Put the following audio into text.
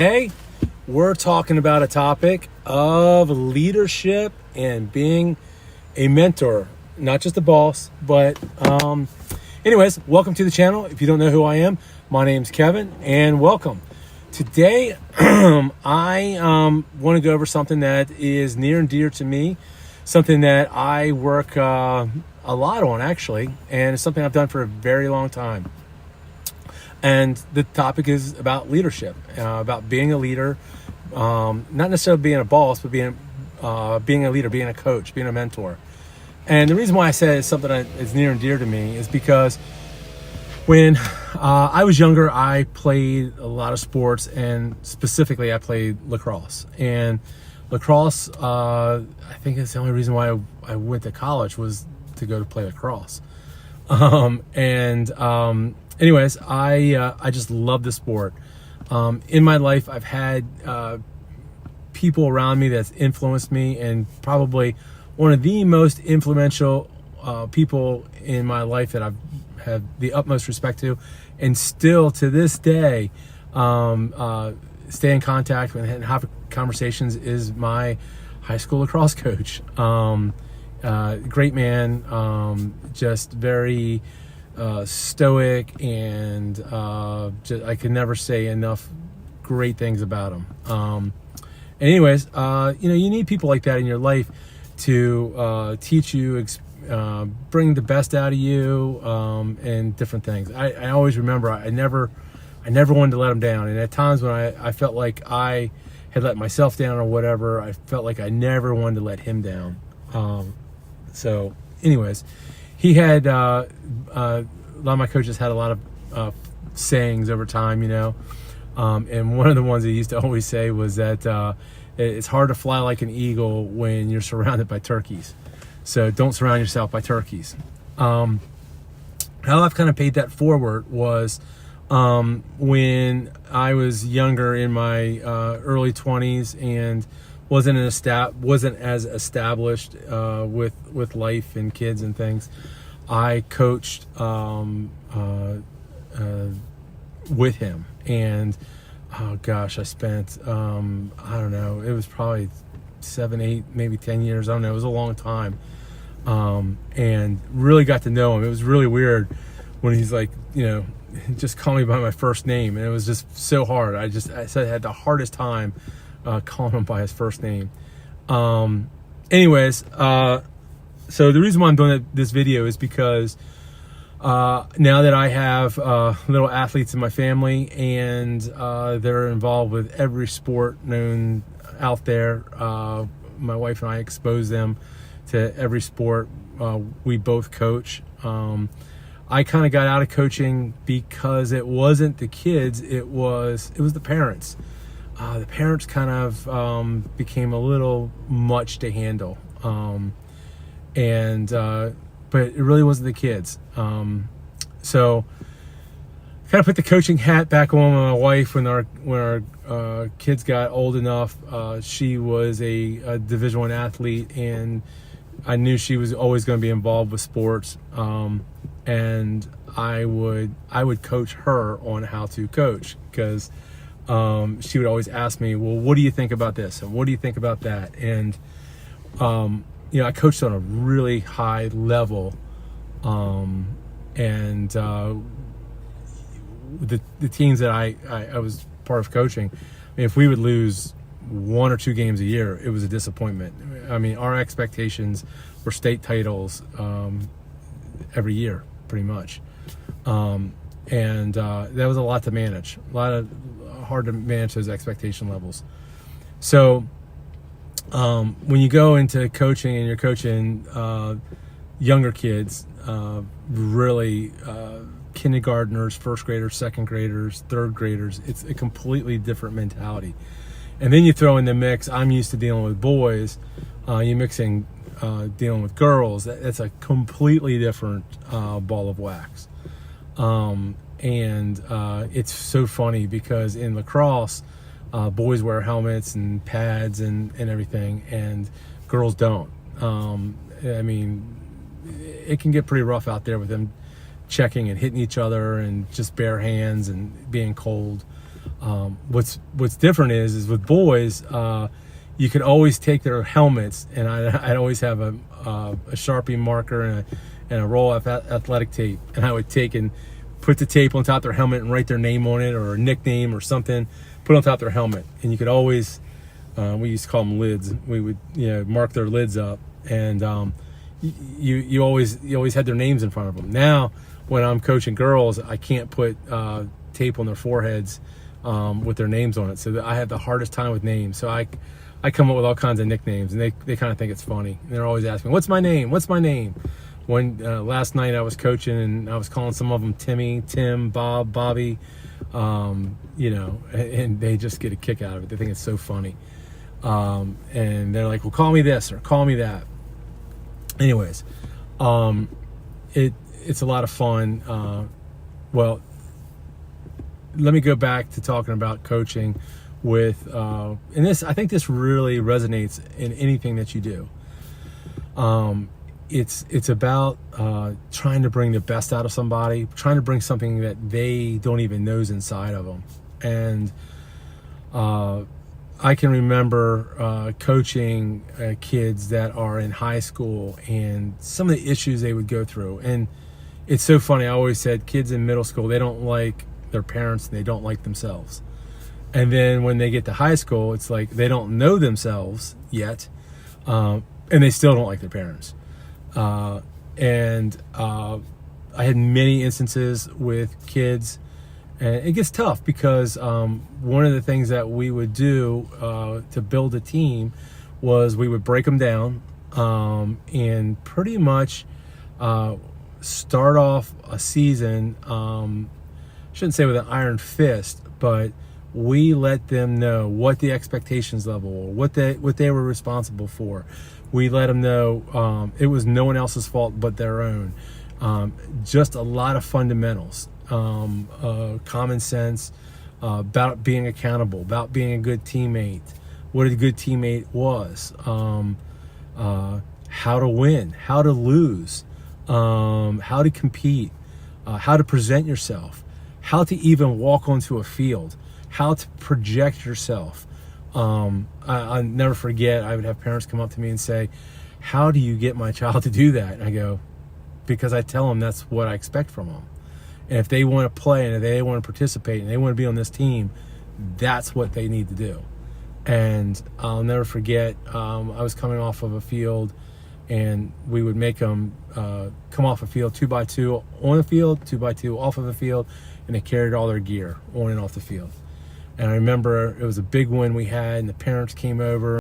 Today, we're talking about a topic of leadership and being a mentor, not just a boss, but anyways, welcome to the channel. If you don't know who I am, my name's Kevin, and welcome. Today, I want to go over something that is near and dear to me, something that I work a lot on, actually, and it's something I've done for a very long time. And the topic is about leadership, about being a leader, not necessarily being a boss, but being a leader, being a coach, being a mentor. And the reason why I say it's something that is near and dear to me is because when I was younger, I played a lot of sports, and specifically I played lacrosse. And lacrosse, I think it's the only reason why I went to college was to go to play lacrosse. Anyways, I just love the sport. In my life, I've had people around me that's influenced me, and probably one of the most influential people in my life that I've had the utmost respect to, and still to this day stay in contact with and have conversations, is my high school lacrosse coach. Great man, just very stoic, and I could never say enough great things about him. Anyways, you need people like that in your life to teach you, bring the best out of you, and different things. I always remember I never wanted to let him down, and at times when I felt like I had let myself down or whatever, I felt like I never wanted to let him down. So anyways, he had a lot of my coaches had a lot of sayings over time, and one of the ones he used to always say was that it's hard to fly like an eagle when you're surrounded by turkeys. So don't surround yourself by turkeys. How I've kind of paid that forward was when I was younger, in my early 20s, and wasn't as established with life and kids and things. I coached with him, and oh gosh, I spent I don't know, it was probably 7, 8, maybe 10 years. I don't know, it was a long time, and really got to know him. It was really weird when he's like, just call me by my first name, and it was just so hard. I had the hardest time calling him by his first name. Anyways, so the reason why I'm doing this video is because now that I have little athletes in my family, and they're involved with every sport known out there, my wife and I expose them to every sport. We both coach. I kind of got out of coaching because it wasn't the kids, it was the parents. The parents kind of became a little much to handle, but it really wasn't the kids. So kind of put the coaching hat back on with my wife when our kids got old enough. She was a Division I athlete, and I knew she was always going to be involved with sports, and I would coach her on how to coach, because she would always ask me, well, what do you think about this? And what do you think about that? And, I coached on a really high level. And the teams that I was part of coaching, if we would lose 1 or 2 games a year, it was a disappointment. I mean, our expectations were state titles every year, pretty much. And that was a lot to manage, hard to manage those expectation levels. So when you go into coaching and you're coaching younger kids, really kindergartners, first graders, second graders, third graders, it's a completely different mentality. And then you throw in the mix, I'm used to dealing with boys, you're mixing dealing with girls. That's a completely different ball of wax. And it's so funny because in lacrosse, boys wear helmets and pads and everything, and girls don't. I mean, it can get pretty rough out there with them checking and hitting each other and just bare hands and being cold. What's different is with boys, you could always take their helmets, and I'd always have a Sharpie marker and a roll of athletic tape, and I would take and put the tape on top of their helmet and write their name on it or a nickname or something, put it on top of their helmet. And you could always, we used to call them lids. We would, mark their lids up, and you always had their names in front of them. Now, when I'm coaching girls, I can't put tape on their foreheads with their names on it. So I have the hardest time with names. So I come up with all kinds of nicknames, and they kind of think it's funny. And they're always asking, "What's my name? What's my name?" When last night I was coaching, and I was calling some of them Timmy, Tim, Bob, Bobby, and they just get a kick out of it. They think it's so funny, and they're like, "Well, call me this or call me that." Anyways, it's a lot of fun. Well, let me go back to talking about coaching with, and I think this really resonates in anything that you do. It's about trying to bring the best out of somebody, trying to bring something that they don't even know is inside of them. And I can remember coaching kids that are in high school and some of the issues they would go through. And it's so funny. I always said kids in middle school, they don't like their parents and they don't like themselves. And then when they get to high school, it's like they don't know themselves yet, and they still don't like their parents. And I had many instances with kids, and it gets tough because one of the things that we would do to build a team was we would break them down and pretty much start off a season, shouldn't say with an iron fist, but we let them know what the expectations level were, what they were responsible for. We let them know it was no one else's fault but their own. Just a lot of fundamentals, common sense, about being accountable, about being a good teammate, what a good teammate was, how to win, how to lose, how to compete, how to present yourself, how to even walk onto a field, how to project yourself. I'll never forget, I would have parents come up to me and say, "How do you get my child to do that?" And I go, "Because I tell them that's what I expect from them. And if they want to play and if they want to participate and they want to be on this team, that's what they need to do." And I'll never forget, I was coming off of a field, and we would make them come off a field 2x2 on the field, 2x2 off of the field, and they carried all their gear on and off the field. And I remember it was a big win we had, and the parents came over